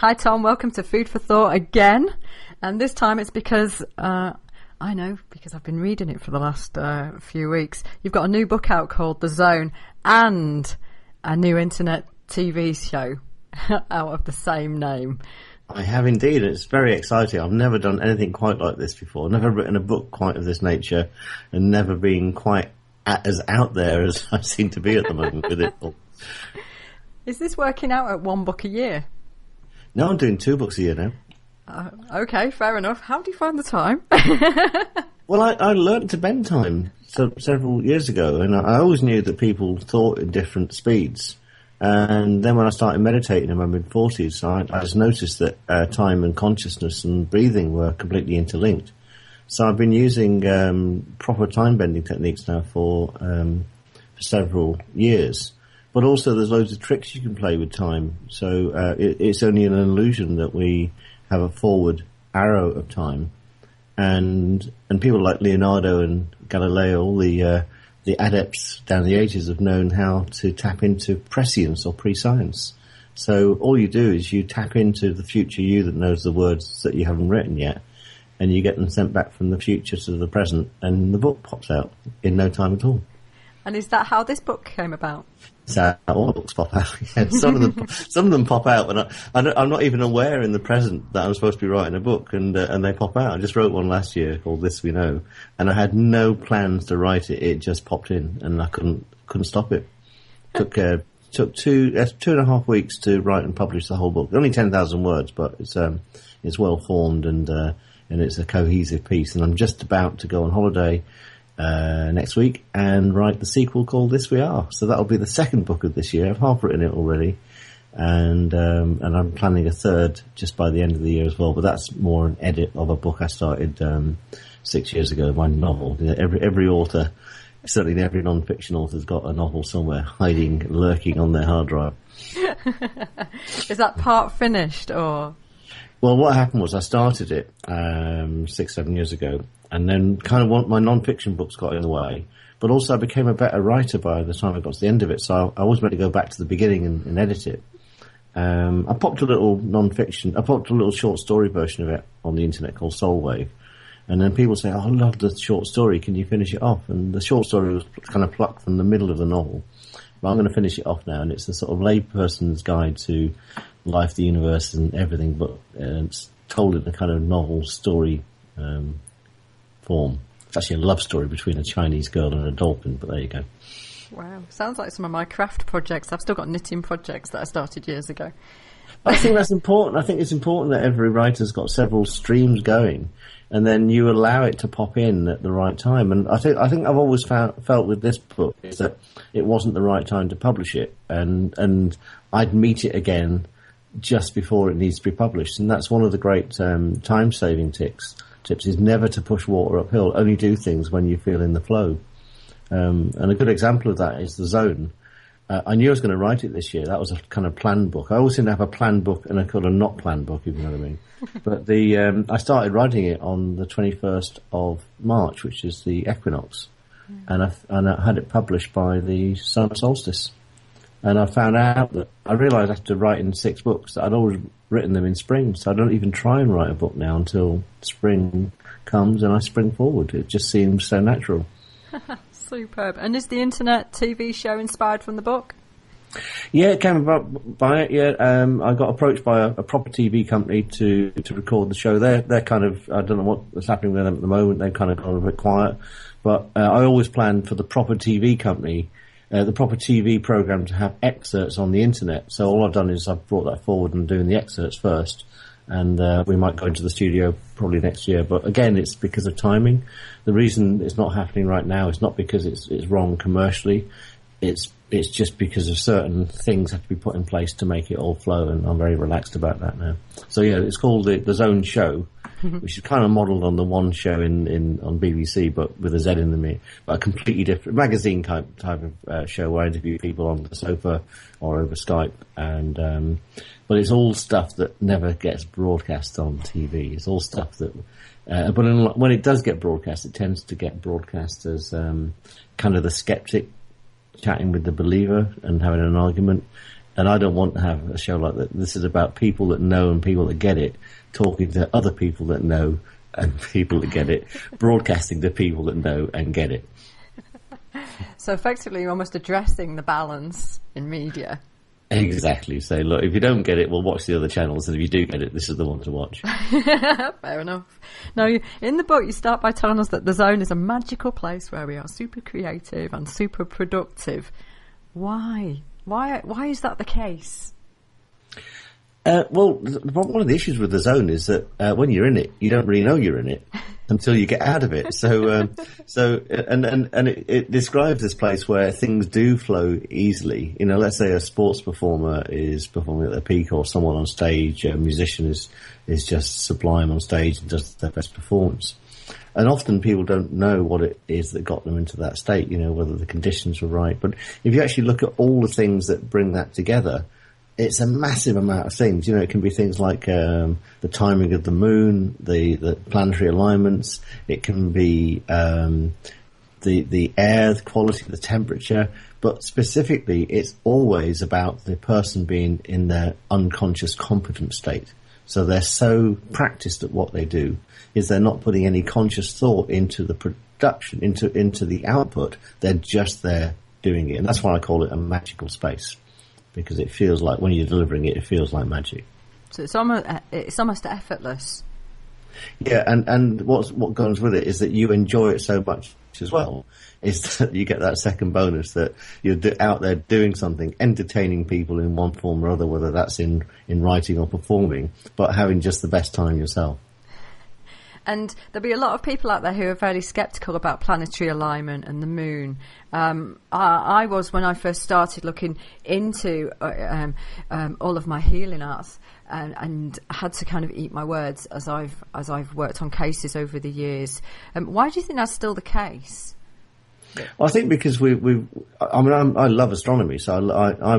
Hi Tom, welcome to Food for Thought again. And this time it's because, I know, because I've been reading it for the last few weeks. You've got a new book out called The Zone and a new internet TV show out of the same name. I have indeed. It's very exciting. I've never done anything quite like this before. Never written a book quite of this nature, and never been quite as out there as I seem to be at the moment with it all. Is this working out at one book a year? No, I'm doing 2 books a year now. Okay, fair enough. How do you find the time? Well, I learned to bend time several years ago, and I always knew that people thought in different speeds. And then when I started meditating in my mid-40s, I just noticed that time and consciousness and breathing were completely interlinked. So I've been using proper time-bending techniques now for several years. But also there's loads of tricks you can play with time. So it's only an illusion that we have a forward arrow of time. And people like Leonardo and Galileo, all the adepts down the ages have known how to tap into prescience or prescience. So all you do is you tap into the future you that knows the words that you haven't written yet, and you get them sent back from the future to the present, and the book pops out in no time at all. And is that how this book came about? So all the books pop out. Yeah, some of them pop out, and I'm not even aware in the present that I'm supposed to be writing a book, and they pop out. I just wrote one last year called This We Know, and I had no plans to write it. It just popped in, and I couldn't stop it. Took 2.5 weeks to write and publish the whole book. Only 10,000 words, but it's well formed and it's a cohesive piece. And I'm just about to go on holiday next week and write the sequel called This We Are. So that'll be the second book of this year. I've half written it already, and I'm planning a third just by the end of the year as well. But that's more an edit of a book I started 6 years ago, my novel. Every author, certainly every non-fiction author's got a novel somewhere hiding, lurking on their hard drive. Is that part finished or? Well, what happened was I started it 6-7 years ago, and then kind of my non-fiction books got in the way. But also I became a better writer by the time I got to the end of it, so I always meant to go back to the beginning and edit it. I popped a little short story version of it on the internet called Soul Wave. And then people say, I love the short story, can you finish it off? And the short story was kind of plucked from the middle of the novel. But I'm going to finish it off now, and it's a sort of layperson's guide to life, the universe, and everything, but it's told in a kind of novel story form. It's actually a love story between a Chinese girl and a dolphin, but there you go. Wow, sounds like some of my craft projects. I've still got knitting projects that I started years ago. I think that's important. I think it's important that every writer's got several streams going, and then you allow it to pop in at the right time. And I think I've always felt with this book is that it wasn't the right time to publish it, and I'd meet it again just before it needs to be published. And that's one of the great time-saving tips is never to push water uphill. Only do things when you feel in the flow. And a good example of that is The Zone. I knew I was going to write it this year. That was a kind of planned book. I always seem to have a planned book and a kind of not planned book, if you know what I mean. But I started writing it on the 21st of March, which is the equinox. And I had it published by the summer solstice. And I found out that I realised after writing 6 books that I'd always written them in spring. So I don't even try and write a book now until spring comes and I spring forward. It just seems so natural. Superb. And is the internet TV show inspired from the book? Yeah, it came about by it. Yeah, I got approached by a proper TV company to record the show. They're kind of, I don't know what's happening with them at the moment. They've kind of gone a bit quiet, but I always planned for the proper TV company, the proper TV program to have excerpts on the internet. So all I've done is I've brought that forward and doing the excerpts first. And we might go into the studio probably next year. But again, it's because of timing. The reason it's not happening right now is not because it's wrong commercially. It's just because of certain things have to be put in place to make it all flow, and I'm very relaxed about that now. So yeah, it's called the Zone Show, which is kind of modelled on the One Show on BBC, but with a Z in the middle. But a completely different magazine type of show where I interview people on the sofa or over Skype, and but it's all stuff that never gets broadcast on TV. It's all stuff that, but when it does get broadcast, it tends to get broadcast as kind of the skeptic chatting with the believer and having an argument, And I don't want to have a show like that. This is about people that know and people that get it, talking to other people that know and people that get it, broadcasting to people that know and get it. So effectively, you're almost addressing the balance in media. Exactly. Say, look, if you don't get it, we'll watch the other channels, and if you do get it, this is the one to watch. Fair enough. Now, in the book, you start by telling us that the zone is a magical place where we are super creative and super productive. Why? Why is that the case? Well, one of the issues with the zone is that when you're in it, you don't really know you're in it until you get out of it. So it describes this place where things do flow easily. You know, let's say a sports performer is performing at their peak, or someone on stage, a musician is just sublime on stage and does their best performance. And often people don't know what it is that got them into that state, you know, whether the conditions were right. But if you actually look at all the things that bring that together, it's a massive amount of things. You know, it can be things like the timing of the moon, the planetary alignments. It can be the air, the quality, the temperature. But specifically, it's always about the person being in their unconscious competent state. So they're so practiced at what they do, is they're not putting any conscious thought into the production, into the output. They're just there doing it. And that's why I call it a magical space, because it feels like when you're delivering it, it feels like magic. So it's almost effortless. Yeah, and what goes with it is that you enjoy it so much as well, is that you get that second bonus that you're out there doing something, entertaining people in one form or other, whether that's in writing or performing, but having just the best time yourself. And there'll be a lot of people out there who are fairly sceptical about planetary alignment and the moon. I was, when I first started looking into all of my healing arts, and I had to kind of eat my words as I've worked on cases over the years. Why do you think that's still the case? Well, I think because I love astronomy, so I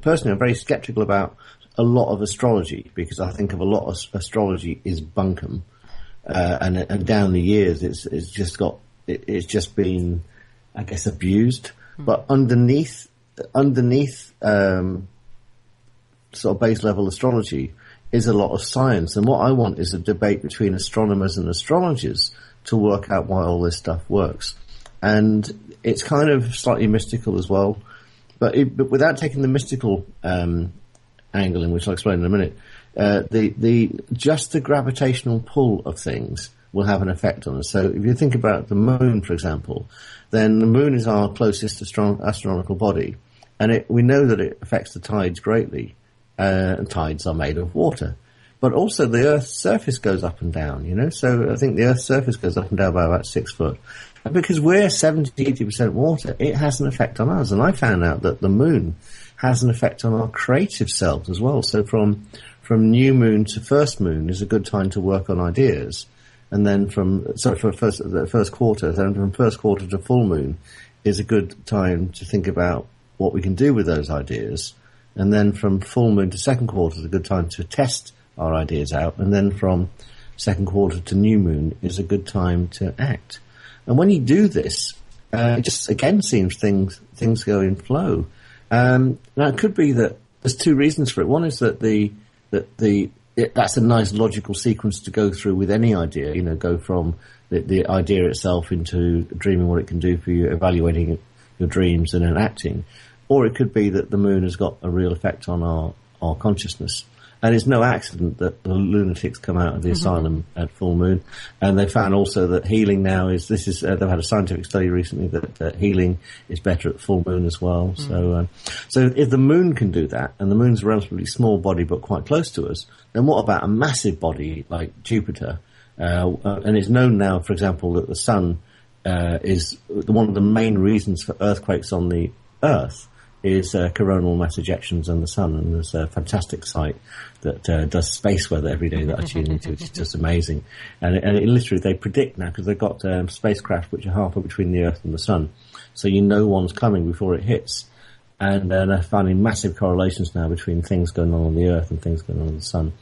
personally am very sceptical about a lot of astrology, because I think of a lot of astrology is bunkum. And down the years, it's just been, I guess, abused. But underneath, sort of base level astrology is a lot of science. And what I want is a debate between astronomers and astrologers to work out why all this stuff works. And it's kind of slightly mystical as well, but without taking the mystical angle in, which I'll explain in a minute. Just the gravitational pull of things will have an effect on us. So if you think about the moon, for example, then the moon is our closest astronomical body, and we know that it affects the tides greatly. And tides are made of water, but also the Earth's surface goes up and down. You know, so I think the Earth's surface goes up and down by about 6 foot, and because we're 70-80% water, it has an effect on us. And I found out that the moon has an effect on our creative selves as well. So from new moon to first moon is a good time to work on ideas, and then the first quarter, then from first quarter to full moon is a good time to think about what we can do with those ideas, and then from full moon to second quarter is a good time to test our ideas out, and then from second quarter to new moon is a good time to act. And when you do this, it just again seems things go in flow. Now it could be that there's two reasons for it. One is that that's a nice logical sequence to go through with any idea. You know, go from the idea itself into dreaming what it can do for you, evaluating your dreams, and then acting. Or it could be that the moon has got a real effect on our consciousness. And it's no accident that the lunatics come out of the asylum at full moon. And they found also that healing now they've had a scientific study recently that healing is better at full moon as well. So if the moon can do that, and the moon's a relatively small body but quite close to us, then what about a massive body like Jupiter? And it's known now, for example, that the sun is one of the main reasons for earthquakes on the Earth is coronal mass ejections on the sun, and there's a fantastic site that does space weather every day that I tune into, which is just amazing. And it literally, they predict now, because they've got spacecraft which are halfway between the Earth and the sun, so you know one's coming before it hits. And they're finding massive correlations now between things going on the Earth and things going on the sun.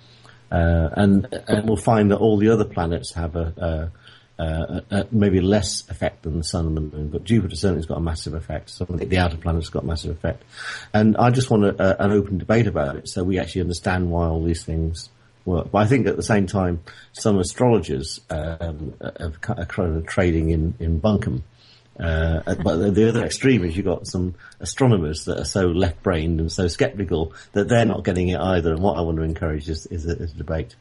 And we'll find that all the other planets have maybe less effect than the sun and the moon, but Jupiter certainly has got a massive effect. So the outer planets got a massive effect. And I just want an open debate about it so we actually understand why all these things work. But I think at the same time, some astrologers are kind of trading in bunkum. But the other extreme is you've got some astronomers that are so left-brained and so sceptical that they're not getting it either. And what I want to encourage is a debate.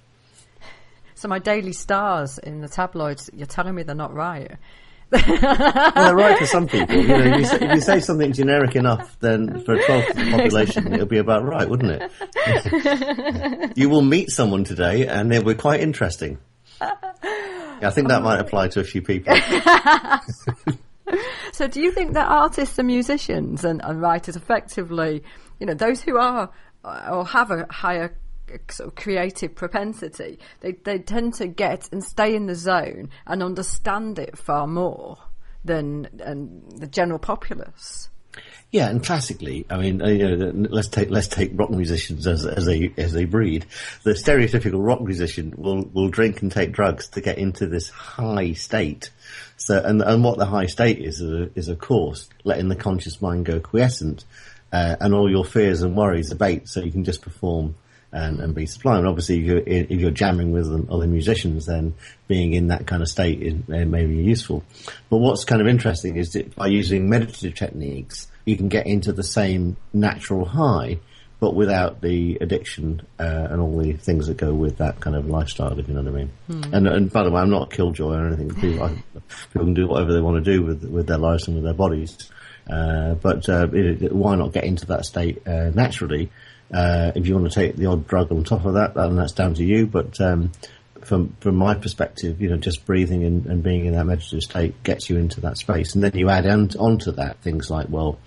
So my daily stars in the tabloids, you're telling me they're not right? Well, they're right for some people. You know, if you say something generic enough, then for a 12th population, it'll be about right, wouldn't it? You will meet someone today, and it'll be quite interesting. I think that might apply to a few people. So do you think that artists and musicians and writers effectively, those who are or have a higher sort of creative propensity, they tend to get and stay in the zone and understand it far more than the general populace? Yeah, and classically, I mean, let's take rock musicians as a breed. The stereotypical rock musician will drink and take drugs to get into this high state. So, and what the high state is of course letting the conscious mind go quiescent, and all your fears and worries abate, so you can just perform and be sublime. And obviously, if you're jamming with other musicians, then being in that kind of state may be useful. But what's kind of interesting is that by using meditative techniques, you can get into the same natural high, but without the addiction and all the things that go with that kind of lifestyle, if you know what I mean. And by the way, I'm not a killjoy or anything. People can do whatever they want to do with their lives and with their bodies. But why not get into that state naturally? If you want to take the odd drug on top of that, then that's down to you. But from my perspective, just breathing and being in that meditative state gets you into that space. And then you add onto that things like, well,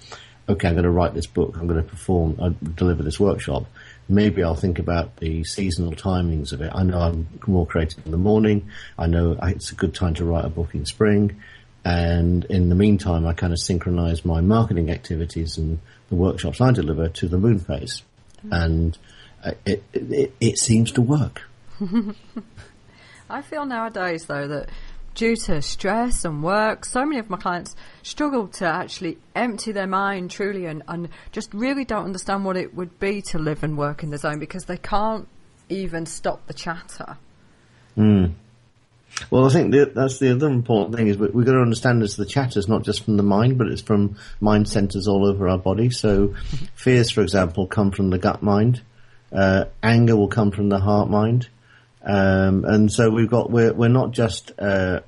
okay, I'm going to write this book, I'm going to perform, deliver this workshop. Maybe I'll think about the seasonal timings of it. I know I'm more creative in the morning. I know it's a good time to write a book in spring. And in the meantime, I kind of synchronize my marketing activities and the workshops I deliver to the moon phase. And it seems to work. I feel nowadays, though, that due to stress and work, so many of my clients struggle to actually empty their mind truly and just really don't understand what it would be to live and work in the zone because they can't even stop the chatter. Well, I think that's the other important thing is we've got to understand is the chatter is not just from the mind, but it's from mind centers all over our body. So fears, for example, come from the gut mind. Anger will come from the heart mind. And so we're not just a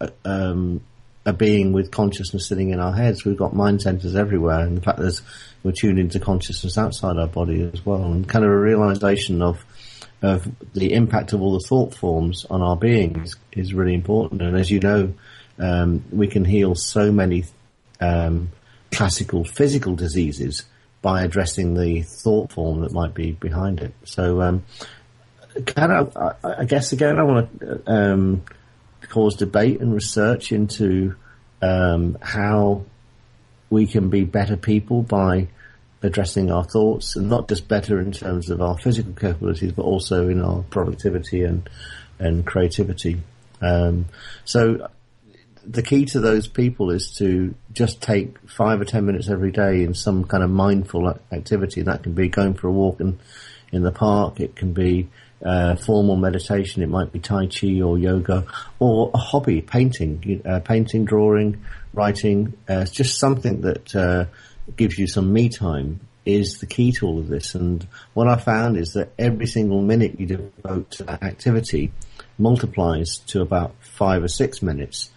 being with consciousness sitting in our heads. We've got mind centers everywhere. And in fact, we're tuned into consciousness outside our body as well. And kind of a realization of the impact of all the thought forms on our being is really important. And as you know, we can heal so many classical physical diseases by addressing the thought form that might be behind it. So I guess again, I want to cause debate and research into how we can be better people by addressing our thoughts, and not just better in terms of our physical capabilities, but also in our productivity and creativity. So the key to those people is to just take 5 or 10 minutes every day in some kind of mindful activity. That can be going for a walk in the park. It can be formal meditation. It might be Tai Chi or yoga, or a hobby, painting, drawing, writing. It's just something that gives you some me time is the key to all of this. And what I found is that every single minute you devote to that activity multiplies to about 5 or 6 minutes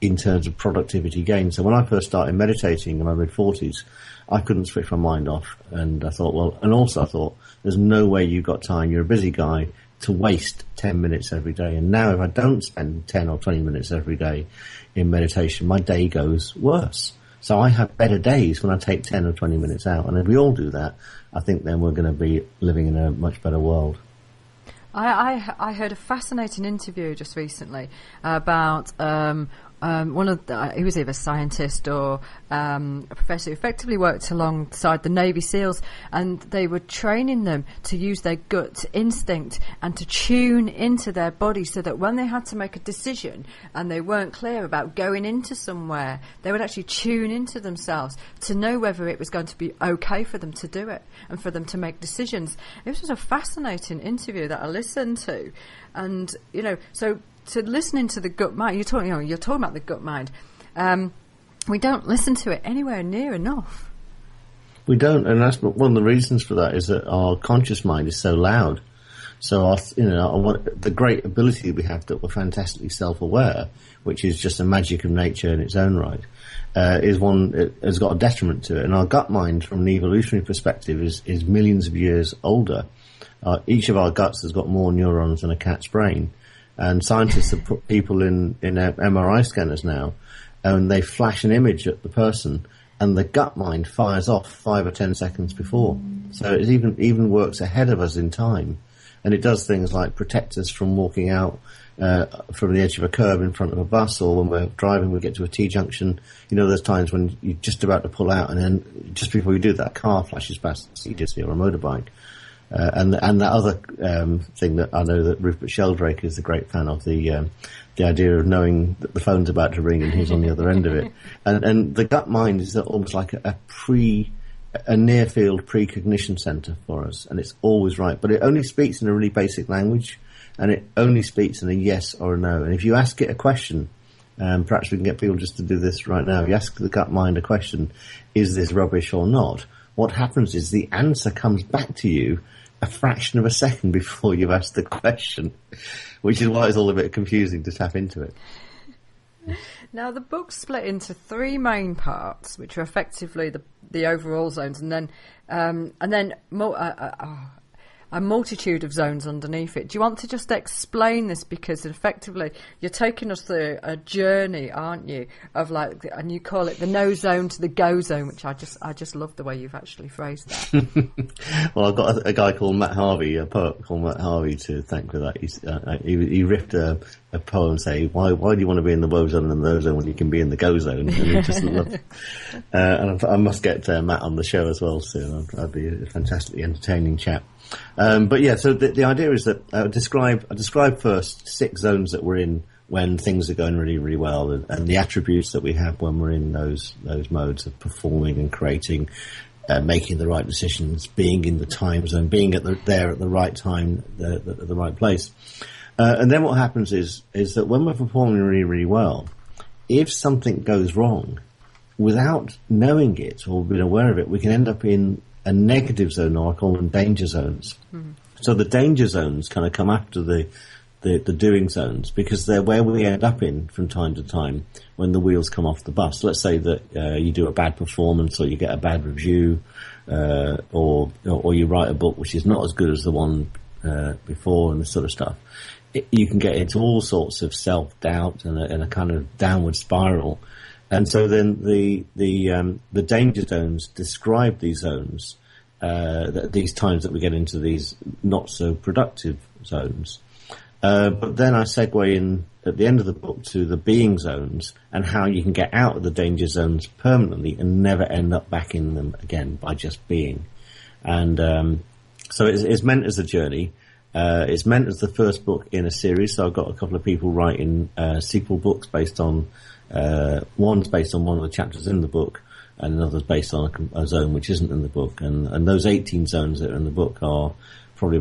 in terms of productivity gain. So when I first started meditating in my mid-40s, I couldn't switch my mind off. And I thought, there's no way you've got time, you're a busy guy, to waste 10 minutes every day. And now if I don't spend 10 or 20 minutes every day in meditation, my day goes worse. So I have better days when I take 10 or 20 minutes out. And if we all do that, I think then we're going to be living in a much better world. I heard a fascinating interview just recently about he was either a scientist or a professor who effectively worked alongside the Navy SEALs, and they were training them to use their gut instinct and to tune into their body, so that when they had to make a decision and they weren't clear about going into somewhere, they would actually tune into themselves to know whether it was going to be okay for them to do it and for them to make decisions. It was just a fascinating interview that I listened to. And, so listening to the gut mind, you're talking about the gut mind. We don't listen to it anywhere near enough. We don't, and that's one of the reasons for that is that our conscious mind is so loud. So the great ability we have that we're fantastically self-aware, which is just a magic of nature in its own right, is one that has got a detriment to it. And our gut mind, from an evolutionary perspective, is millions of years older. Each of our guts has got more neurons than a cat's brain. And scientists have put people in MRI scanners now, and they flash an image at the person, and the gut mind fires off 5 or 10 seconds before. So it even works ahead of us in time. And it does things like protect us from walking out from the edge of a curb in front of a bus, or when we're driving, we get to a T-junction. There's times when you're just about to pull out, and then just before you do that, car flashes past, you just see, or a motorbike. And that other thing that I know that Rupert Sheldrake is a great fan of, the idea of knowing that the phone's about to ring and who's on the other end of it. And the gut mind is almost like a near field precognition center for us, and it's always right. But it only speaks in a really basic language, and it only speaks in a yes or a no. And if you ask it a question, perhaps we can get people just to do this right now. If you ask the gut mind a question, is this rubbish or not? What happens is the answer comes back to you a fraction of a second before you've asked the question, which is why it's all a bit confusing to tap into it. Now, the book's split into 3 main parts, which are effectively the overall zones, and then a multitude of zones underneath it. Do you want to just explain this? Because effectively you're taking us through a journey, aren't you, of and you call it the no zone to the go zone, which I just love the way you've actually phrased that. Well, I've got a guy called Matt Harvey, a poet called Matt Harvey, to thank for that. He riffed a poem saying, why do you want to be in the woe zone and the no zone when you can be in the go zone? And he just loved and I must get Matt on the show as well soon. That'd be a fantastically entertaining chat. But yeah, so the idea is that I describe first 6 zones that we're in when things are going really, really well, and the attributes that we have when we're in those modes of performing and creating, making the right decisions, being in the time zone, being there at the right time, at the right place. And then what happens is that when we're performing really, really well, if something goes wrong, without knowing it or being aware of it, we can end up in a negative zone, or I call them danger zones. Mm-hmm. So the danger zones kind of come after the doing zones, because they're where we end up in from time to time when the wheels come off the bus. Let's say that you do a bad performance, or you get a bad review, or you write a book which is not as good as the one before, and this sort of stuff. You can get into all sorts of self-doubt and a kind of downward spiral. And so then the danger zones describe these zones, these times that we get into these not so productive zones. But then I segue in at the end of the book to the being zones and how you can get out of the danger zones permanently and never end up back in them again by just being. And so it's meant as a journey. It's meant as the first book in a series. So I've got a couple of people writing sequel books based on. One's based on one of the chapters in the book, and another's based on a zone which isn't in the book. And those 18 zones that are in the book are probably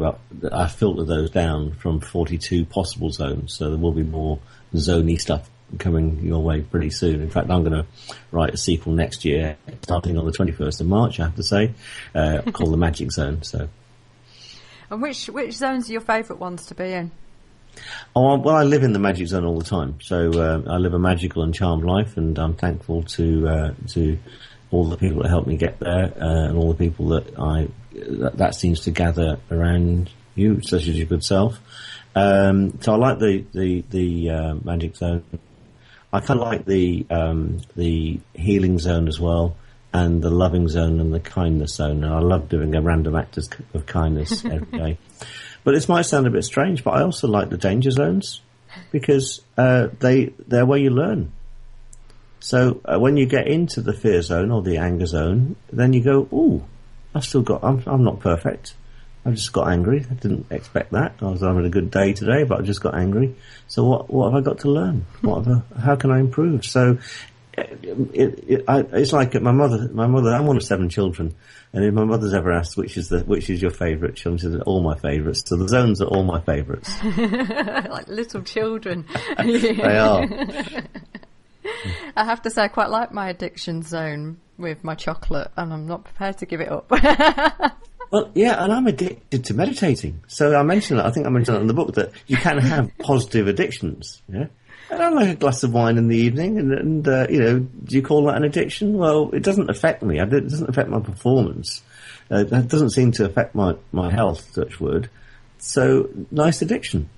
I filtered those down from 42 possible zones. So there will be more zony stuff coming your way pretty soon. In fact, I'm going to write a sequel next year, starting on the 21st of March, I have to say, called The Magic Zone. So. And which zones are your favourite ones to be in? Oh, well, I live in the magic zone all the time. So I live a magical and charmed life, and I'm thankful to all the people that helped me get there, and all the people that seems to gather around you, such as your good self. So I like the magic zone. I kind of like the healing zone as well, and the loving zone and the kindness zone. And I love doing a random act of kindness every day. But this might sound a bit strange, but I also like the danger zones, because they're where you learn. So when you get into the fear zone or the anger zone, then you go, "Ooh, I'm not perfect. I just got angry. I didn't expect that. I was having a good day today, but I just got angry. So what have I got to learn? How can I improve?" So it's like my mother. I'm one of 7 children, and if my mother's ever asked which is your favourite children, she says all my favourites. So the zones are all my favourites. Like little children. They are. I have to say, I quite like my addiction zone with my chocolate, and I'm not prepared to give it up. Well, yeah, and I'm addicted to meditating. So I mentioned that. I think I mentioned that in the book, that you can have positive addictions. Yeah, and I like a glass of wine in the evening, and do you call that an addiction? Well, it doesn't affect me. It doesn't affect my performance. It doesn't seem to affect my health, touch wood. So, nice addiction.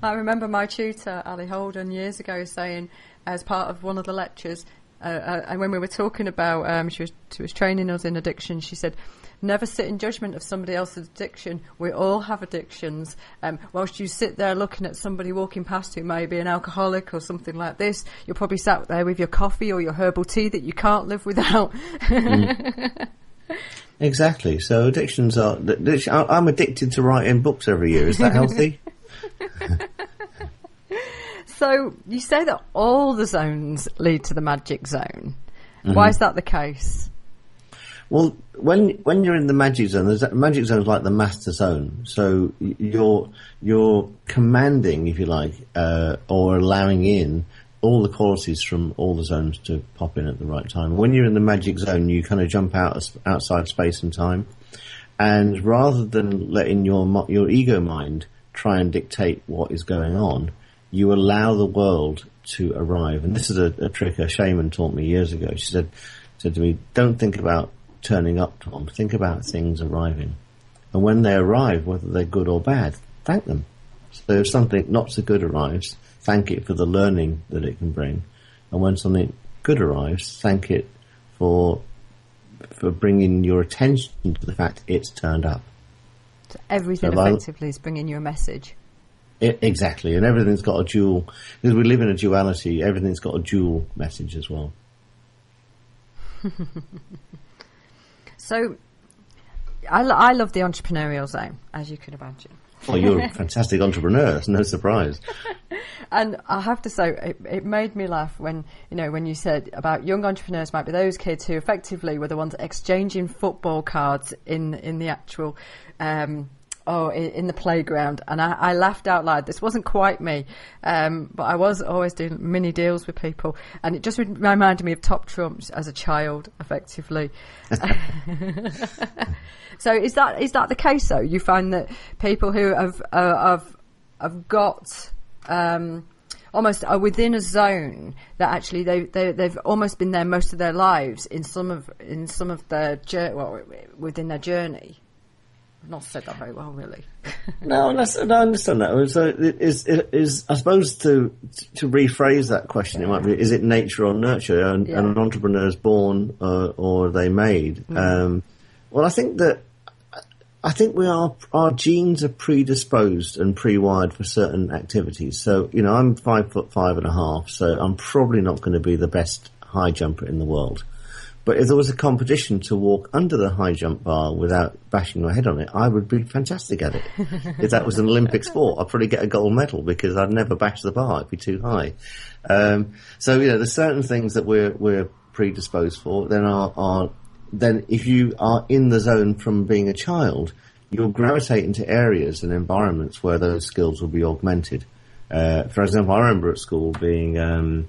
I remember my tutor, Ali Holden, years ago saying, as part of one of the lectures, and when we were talking about, she was training us in addiction, she said, never sit in judgment of somebody else's addiction. We all have addictions. Whilst you sit there looking at somebody walking past who may be an alcoholic or something like this, you're probably sat there with your coffee or your herbal tea that you can't live without. Exactly. So addictions are... I'm addicted to writing books every year. Is that healthy? So you say that all the zones lead to the magic zone. Mm-hmm. Why is that the case? Well, when you're in the magic zone, the magic zone is like the master zone. So you're commanding, if you like, or allowing in all the qualities from all the zones to pop in at the right time. When you're in the magic zone, you kind of jump outside space and time, and rather than letting your ego mind try and dictate what is going on, you allow the world to arrive. And this is a trick a shaman taught me years ago. She said to me, "Don't think about turning up, Tom. Think about things arriving. And when they arrive, whether they're good or bad, thank them. So if something not so good arrives, thank it for the learning that it can bring. And when something good arrives, thank it for bringing your attention to the fact it's turned up." So everything effectively is bringing you a message. Exactly, and everything's got a dual, because we live in a duality, everything's got a dual message as well. So, I love the entrepreneurial zone, as you can imagine. Well, you're a fantastic entrepreneur, it's no surprise. And I have to say, it made me laugh when you said about young entrepreneurs might be those kids who effectively were the ones exchanging football cards in the actual... in the playground, and I laughed out loud. This wasn't quite me, but I was always doing mini deals with people, and it just reminded me of Top Trumps as a child, effectively. So is that the case though? You find that people who have got almost are within a zone that actually they've almost been there most of their lives in some of their within their journey. I've not said that very well, really. No, I understand that. So it is, I suppose, to rephrase that question, it might be: is it nature or nurture? And an entrepreneur is born or are they made? Well, I think our genes are predisposed and pre-wired for certain activities. So I'm 5'5.5", so I'm probably not going to be the best high jumper in the world. But if there was a competition to walk under the high jump bar without bashing my head on it, I would be fantastic at it. If that was an Olympic sport, I'd probably get a gold medal because I'd never bash the bar; it'd be too high. So there's certain things that we're predisposed for. Then if you are in the zone from being a child, you'll gravitate into areas and environments where those skills will be augmented. For example, I remember at school being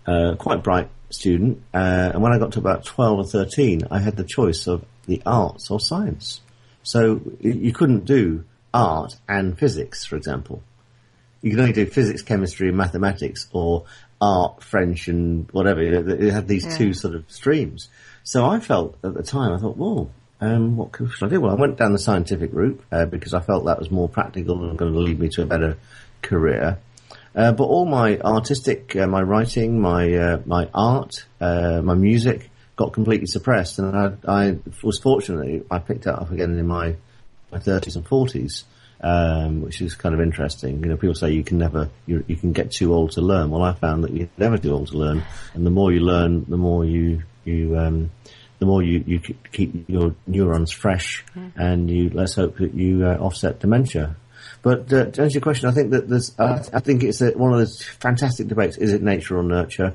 quite bright student, and when I got to about 12 or 13, I had the choice of the arts or science. So you couldn't do art and physics, for example. You could only do physics, chemistry, and mathematics, or art, French, and whatever. It had these two sort of streams. So I felt at the time, I thought, well, what should I do? Well, I went down the scientific route because I felt that was more practical and going to lead me to a better career. But all my artistic, my writing, my art, my music got completely suppressed, and I was fortunate I picked it up again in my 30s and 40s. which is kind of interesting. People say you can get too old to learn. Well, I found that you're never too old to learn, and the more you learn, the more you keep your neurons fresh, and let's hope that you offset dementia. But to answer your question, I think that I think it's one of those fantastic debates. Is it nature or nurture?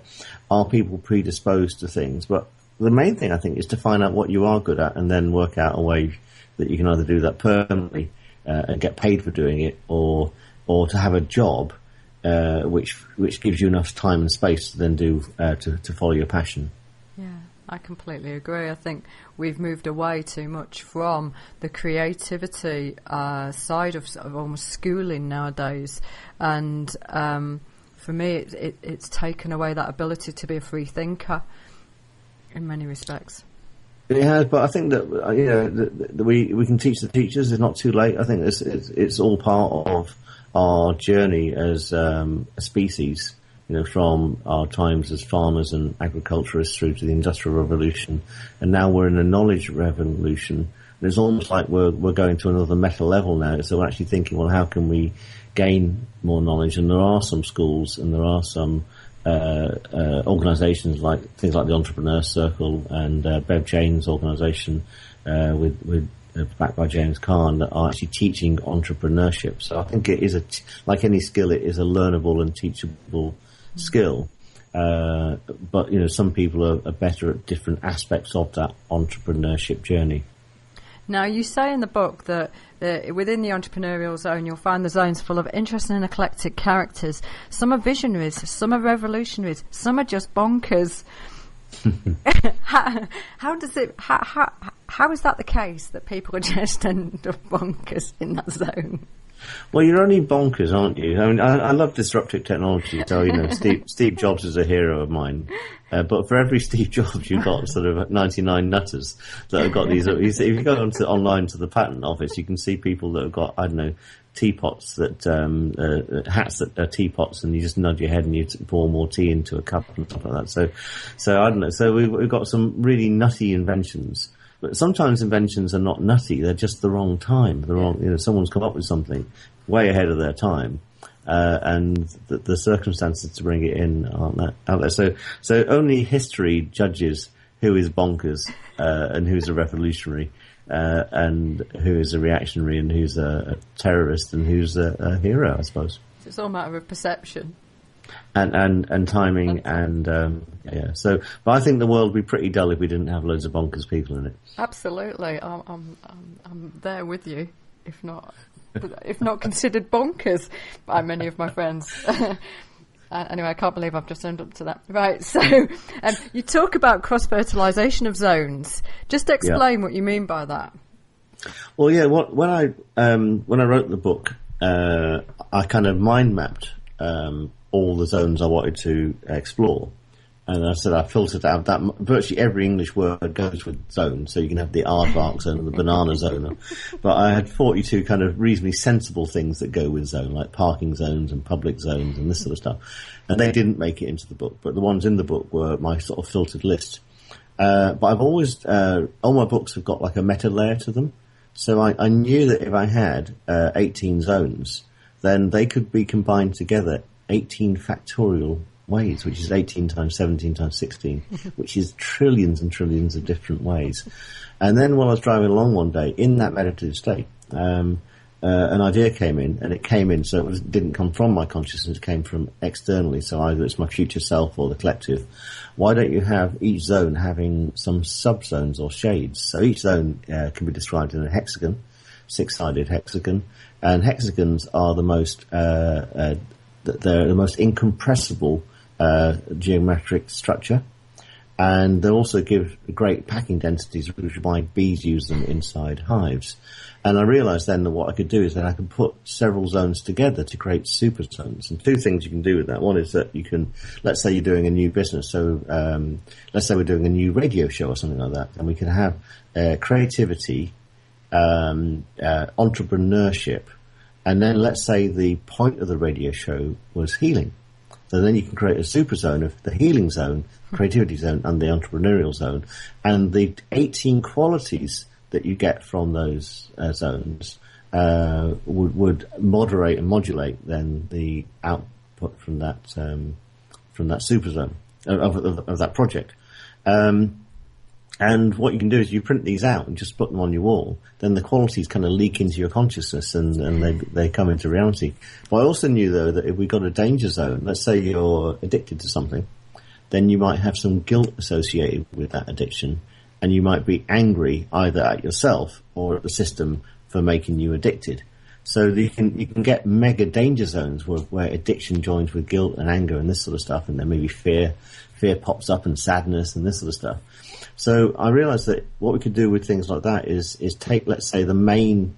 Are people predisposed to things? But the main thing, I think, is to find out what you are good at and then work out a way that you can either do that permanently and get paid for doing it, or to have a job which gives you enough time and space to then do to follow your passion. Yeah, I completely agree. I think we've moved away too much from the creativity side of almost schooling nowadays, and for me, it's taken away that ability to be a free thinker in many respects. It has, but I think that we can teach the teachers. It's not too late. I think it's all part of our journey as a species. From our times as farmers and agriculturists through to the Industrial Revolution, and now we're in a knowledge revolution. And it's almost like we're going to another meta level now. So we're actually thinking, well, how can we gain more knowledge? And there are some schools and there are some organisations like things like the Entrepreneur Circle and Bev Jane's organisation with backed by James Kahn, that are actually teaching entrepreneurship. So I think it is like any skill, it is a learnable and teachable skill. But some people are better at different aspects of that entrepreneurship journey. Now, you say in the book that within the entrepreneurial zone, you'll find the zones full of interesting and eclectic characters. Some are visionaries, some are revolutionaries, some are just bonkers. How is that the case, that people are just end up bonkers in that zone? Well, you're only bonkers, aren't you? I mean, I love disruptive technology, so Steve Jobs is a hero of mine. But for every Steve Jobs, you've got sort of 99 nutters that have got these. If you go online to the patent office, you can see people that have got, I don't know, teapots hats that are teapots, and you just nod your head and you pour more tea into a cup and stuff like that. So I don't know. So we've got some really nutty inventions. But sometimes inventions are not nutty; they're just the wrong time. Someone's come up with something way ahead of their time, and the circumstances to bring it in aren't out there. So only history judges who is bonkers and who's a revolutionary, and who is a reactionary, and who's a terrorist, and who's a hero, I suppose. It's all a matter of perception. And timing and So, but I think the world would be pretty dull if we didn't have loads of bonkers people in it. Absolutely, I'm there with you. If not considered bonkers by many of my friends. Anyway, I can't believe I've just owned up to that. Right, so you talk about cross-fertilisation of zones. Just explain what you mean by that. Well, yeah. When I wrote the book, I kind of mind mapped all the zones I wanted to explore. And I said I filtered out that virtually every English word goes with zone, so you can have the aardvark zone and the banana zone. But I had 42 kind of reasonably sensible things that go with zone, like parking zones and public zones and this sort of stuff. And they didn't make it into the book, but the ones in the book were my sort of filtered list. But I've always, all my books have got like a meta layer to them. So I knew that if I had 18 zones, then they could be combined together 18 factorial ways, which is 18 times 17 times 16, which is trillions and trillions of different ways. And then while I was driving along one day in that meditative state, an idea came in, and it came in, so it didn't come from my consciousness, it came from externally, so either it's my future self or the collective. Why don't you have each zone having some sub-zones or shades? So each zone can be described in a hexagon, six-sided hexagon, and hexagons are the most they're the most incompressible geometric structure, and they also give great packing densities, which is why bees use them inside hives. And I realised then that what I could do is that I could put several zones together to create super zones. And two things you can do with that. One is that you can, let's say you're doing a new business, so let's say we're doing a new radio show or something like that, and we can have creativity, entrepreneurship, and then let's say the point of the radio show was healing. So then you can create a super zone of the healing zone, creativity zone, and the entrepreneurial zone. And the 18 qualities that you get from those zones would moderate and modulate then the output from that super zone of that project. And what you can do is you print these out and just put them on your wall. Then the qualities kind of leak into your consciousness and they come into reality. But I also knew, though, that if we got a danger zone, let's say you're addicted to something, then you might have some guilt associated with that addiction. And you might be angry either at yourself or at the system for making you addicted. So you can get mega danger zones where addiction joins with guilt and anger and this sort of stuff. And then maybe fear pops up and sadness and this sort of stuff. So I realized that what we could do with things like that is take, let's say, the main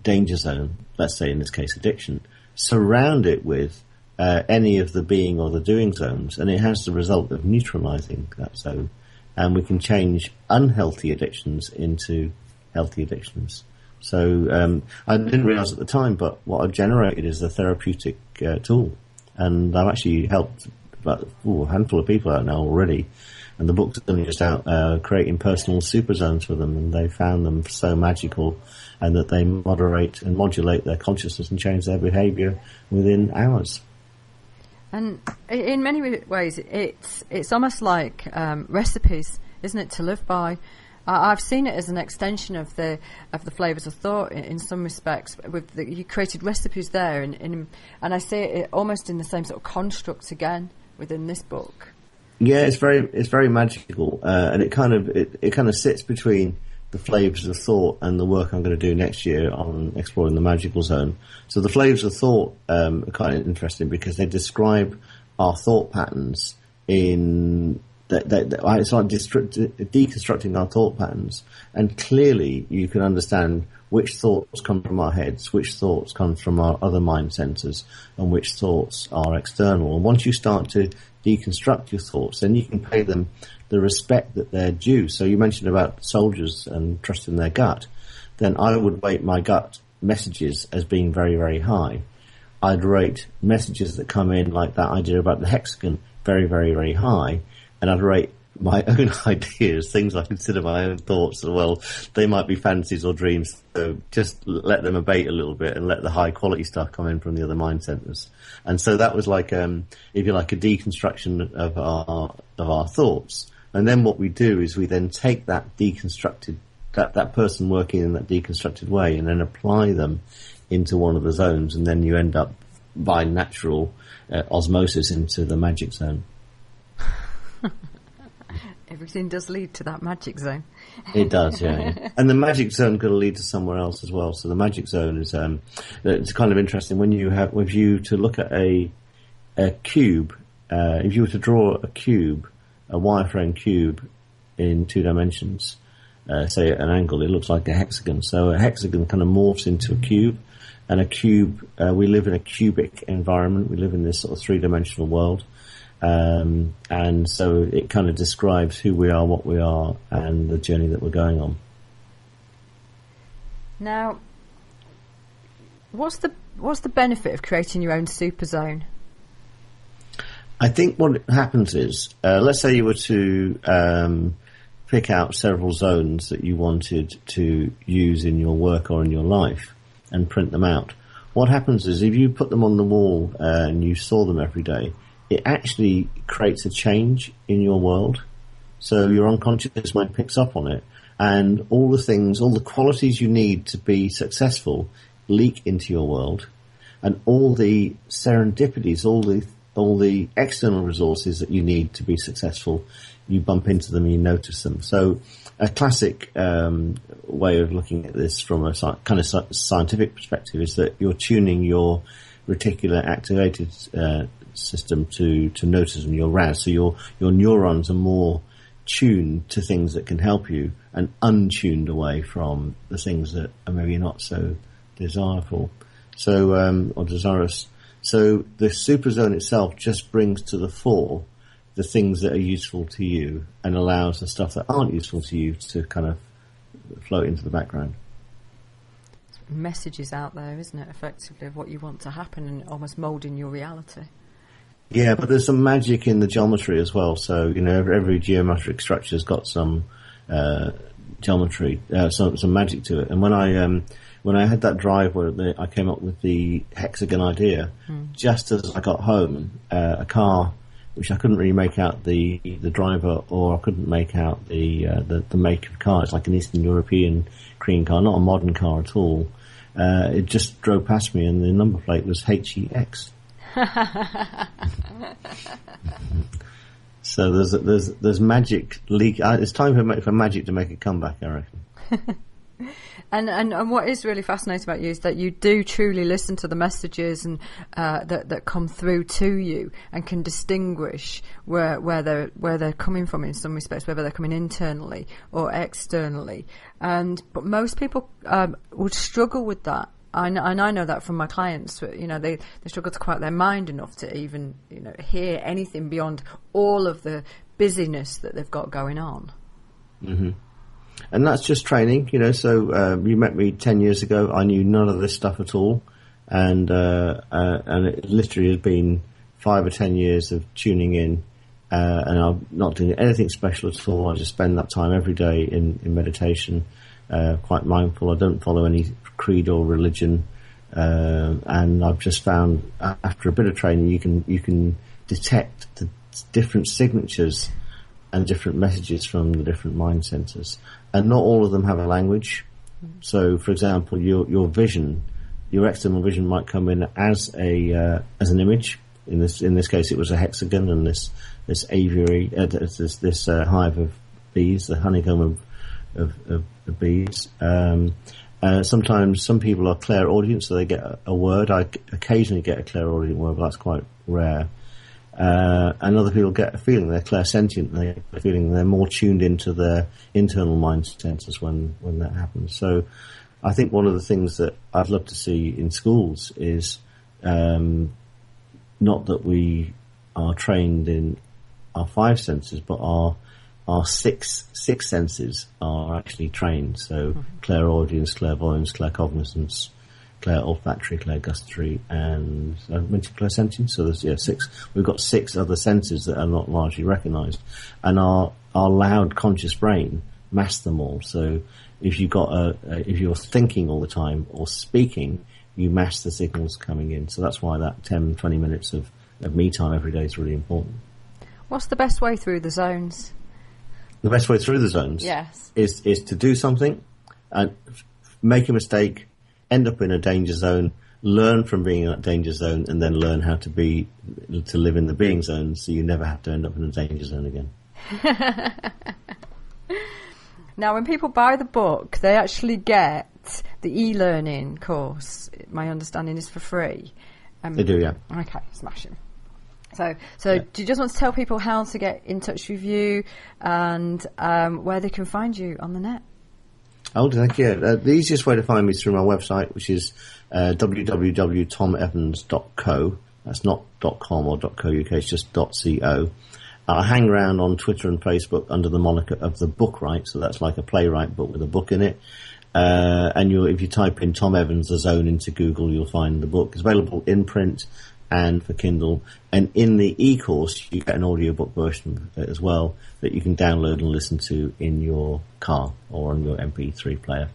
danger zone, let's say in this case addiction, surround it with any of the being or the doing zones, and it has the result of neutralizing that zone. And we can change unhealthy addictions into healthy addictions. So I didn't realize at the time, but what I've generated is a therapeutic tool. And I've actually helped about a handful of people out now already. And the book's only just out creating personal super zones for them, and they found them so magical, and that they moderate and modulate their consciousness and change their behaviour within hours. And in many ways, it's almost like recipes, isn't it, to live by? I've seen it as an extension of the flavours of thought in some respects. You created recipes there, and I see it almost in the same sort of construct again within this book. Yeah, it's very magical, and it kind of sits between the flavours of thought and the work I'm going to do next year on exploring the magical zone. So the flavours of thought are kind of interesting because they describe our thought patterns in it's like deconstructing our thought patterns, and clearly you can understand which thoughts come from our heads, which thoughts come from our other mind centers, and which thoughts are external. And once you start to deconstruct your thoughts, then you can pay them the respect that they're due. So you mentioned about soldiers and trusting their gut. Then I would rate my gut messages as being very, very high. I'd rate messages that come in like that idea about the hexagon very, very, very high. And I'd rate my own ideas, things I consider my own thoughts, well, they might be fantasies or dreams, so just let them abate a little bit and let the high quality stuff come in from the other mind centers. And so that was like, if you like, a deconstruction of our thoughts. And then what we do is we then take that deconstructed, that person working in that deconstructed way, and then apply them into one of the zones, and then you end up by natural osmosis into the magic zone. Everything does lead to that magic zone. It does, yeah. And the magic zone could lead to somewhere else as well. So the magic zone is it's kind of interesting when you have, if you to look at a cube, if you were to draw a cube, a wireframe cube in 2 dimensions, say at an angle, it looks like a hexagon. So a hexagon kind of morphs into a cube, and a cube, we live in a cubic environment. We live in this sort of 3-dimensional world. And so it kind of describes who we are, what we are, and the journey that we're going on. Now, what's the benefit of creating your own super zone? I think what happens is, let's say you were to pick out several zones that you wanted to use in your work or in your life and print them out. What happens is if you put them on the wall and you saw them every day, it actually creates a change in your world. So your unconscious mind picks up on it, and all the qualities you need to be successful leak into your world, and all the serendipities, all the external resources that you need to be successful, you bump into them and you notice them. So a classic way of looking at this from a kind of scientific perspective is that you're tuning your reticular activated system to notice them, your RAS. So your neurons are more tuned to things that can help you and untuned away from the things that are maybe not so desirable. So, or desirous. So the super zone itself just brings to the fore the things that are useful to you and allows the stuff that aren't useful to you to kind of float into the background. Messages out there, isn't it, effectively, of what you want to happen and almost moulding your reality. Yeah, but there's some magic in the geometry as well. So, every geometric structure's got some geometry, some magic to it. And when when I had that drive where I came up with the hexagon idea, just as I got home, a car, which I couldn't really make out the driver, or I couldn't make out the make of car. It's like an Eastern European cream car, not a modern car at all. It just drove past me, and the number plate was HEX. So there's magic leak. It's time for magic to make a comeback, I reckon. And what is really fascinating about you is that you do truly listen to the messages and that come through to you, and can distinguish where they're coming from in some respects, whether they're coming internally or externally. But most people would struggle with that. And I know that from my clients. They struggle to quiet their mind enough to even hear anything beyond all of the busyness that they've got going on. Mm-hmm. And that's just training, So you met me 10 years ago. I knew none of this stuff at all, and it literally has been 5 or 10 years of tuning in, and I'm not doing anything special at all. I just spend that time every day in meditation, quite mindful. I don't follow any creed or religion, and I've just found after a bit of training, you can detect the different signatures and different messages from the different mind centers, and not all of them have a language. So, for example, your vision, your external vision might come in as an image. In this case, it was a hexagon, and this aviary, this hive of bees, the honeycomb of bees. Sometimes some people are clairaudient, so they get a word. I occasionally get a clairaudient word, but that's quite rare. And other people get a feeling, they're clairsentient, they get a feeling they're more tuned into their internal mind centers when that happens. So I think one of the things that I'd love to see in schools is not that we are trained in our 5 senses, but our six senses are actually trained. So clairaudience, clairvoyance, claircognizance, clair-olfactory, clair-gustatory, and I mentioned clairsentience. So there's 6. We've got 6 other senses that are not largely recognised, and our loud conscious brain masks them all. So if you're thinking all the time or speaking, you mask the signals coming in. So that's why that 10-20 minutes of me time every day is really important. What's the best way through the zones? The best way through the zones, yes, is to do something and make a mistake, end up in a danger zone, learn from being in that danger zone, and then learn how to live in the being zone, so you never have to end up in a danger zone again. Now, when people buy the book, they actually get the e-learning course. My understanding is for free. They do, yeah. Okay, smashing. So yeah. Do you just want to tell people how to get in touch with you and where they can find you on the net? Oh, thank you. The easiest way to find me is through my website, which is www.tomevans.co. That's not .com or .co.uk, it's just .co. I hang around on Twitter and Facebook under the moniker of The Bookright, so that's like a playwright book with a book in it. And if you type in Tom Evans, The Zone, into Google, you'll find the book. It's available in print and for Kindle. And in the e-course, you get an audiobook version as well that you can download and listen to in your car or on your MP3 player.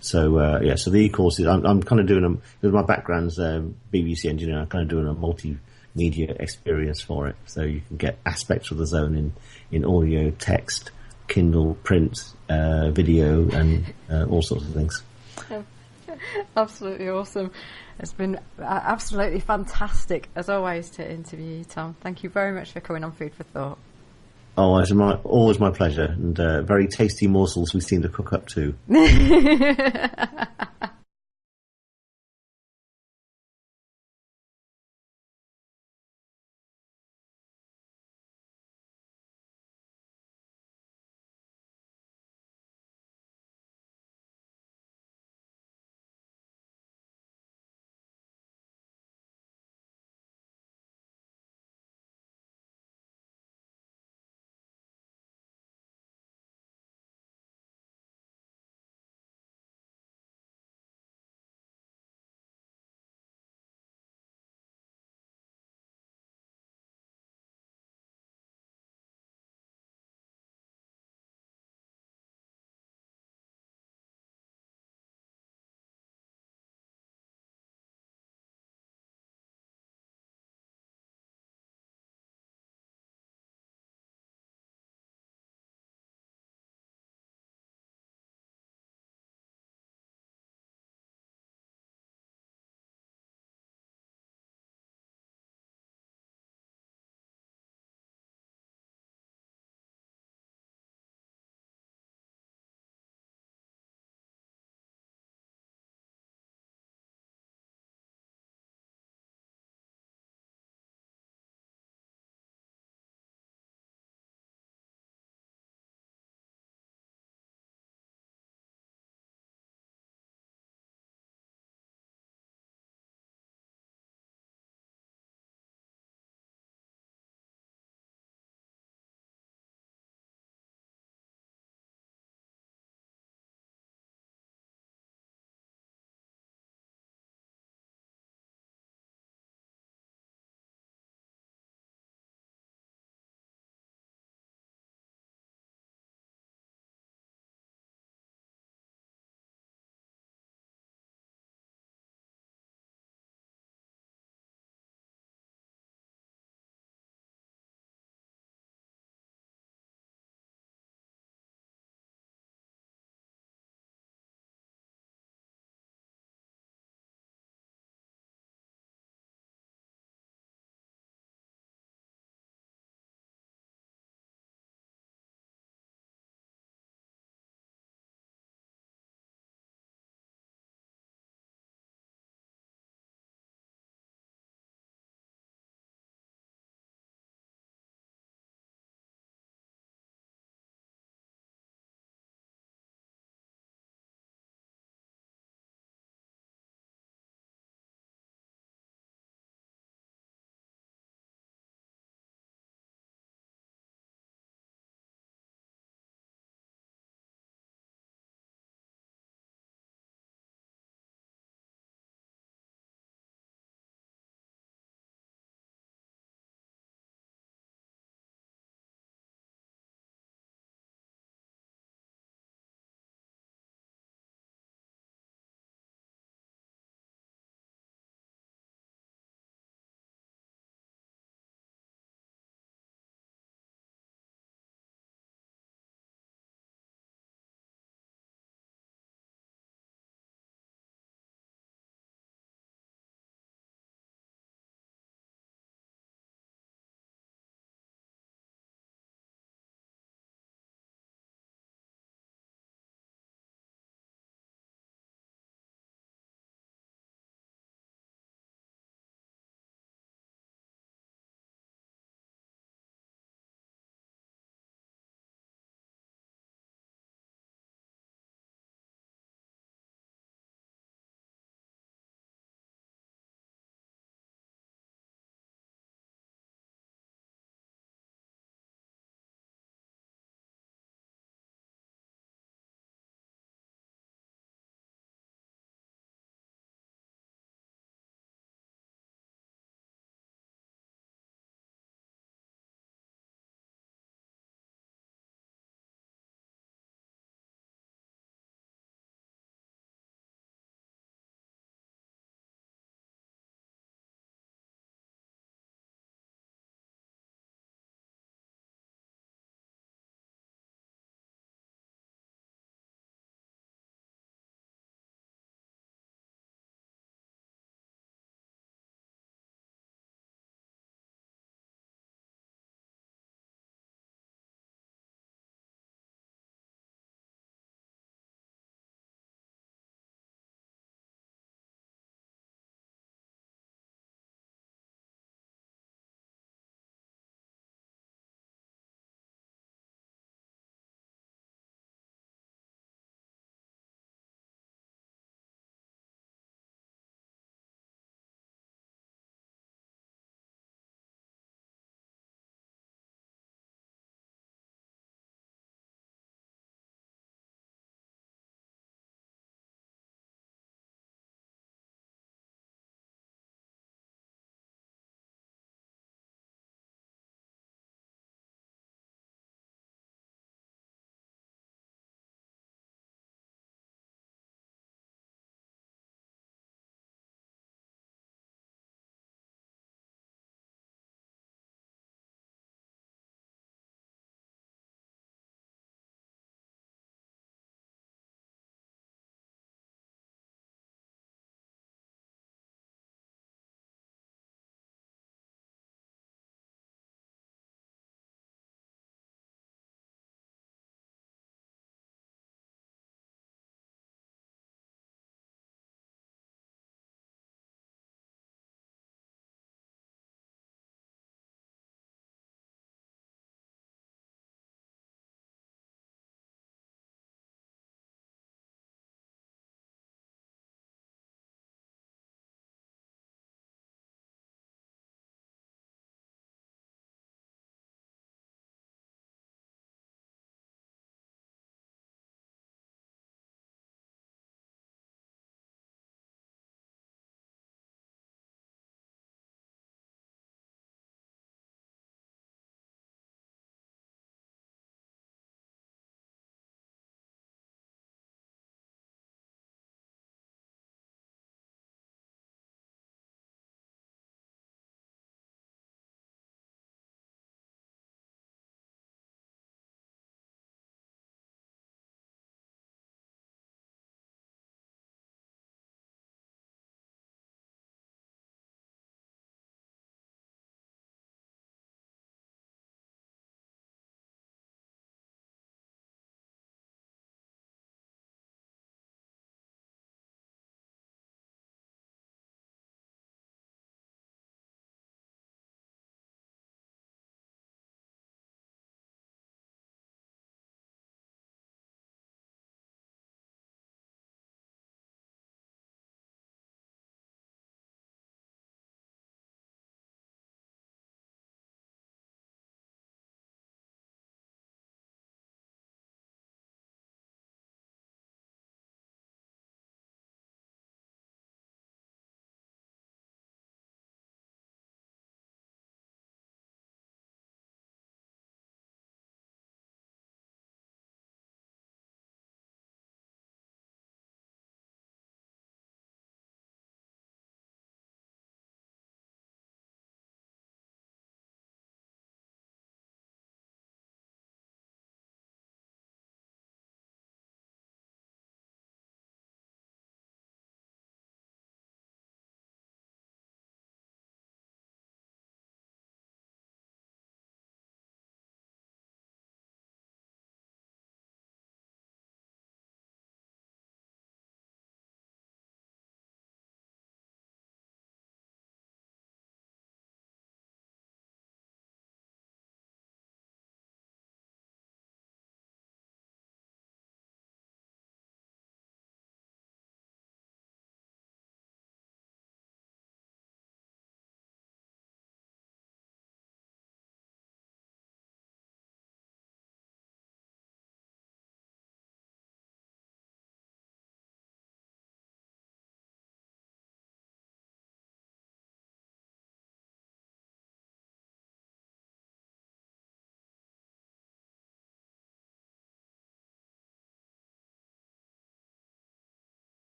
So, so the e-course is, I'm kind of doing because my background's BBC engineer, I'm kind of doing a multimedia experience for it. So you can get aspects of The Zone in audio, text, Kindle, print, video, and all sorts of things. Absolutely awesome. It's been absolutely fantastic, as always, to interview you, Tom. Thank you very much for coming on Food for Thought. Oh, it's always my pleasure, and very tasty morsels we seem to cook up too.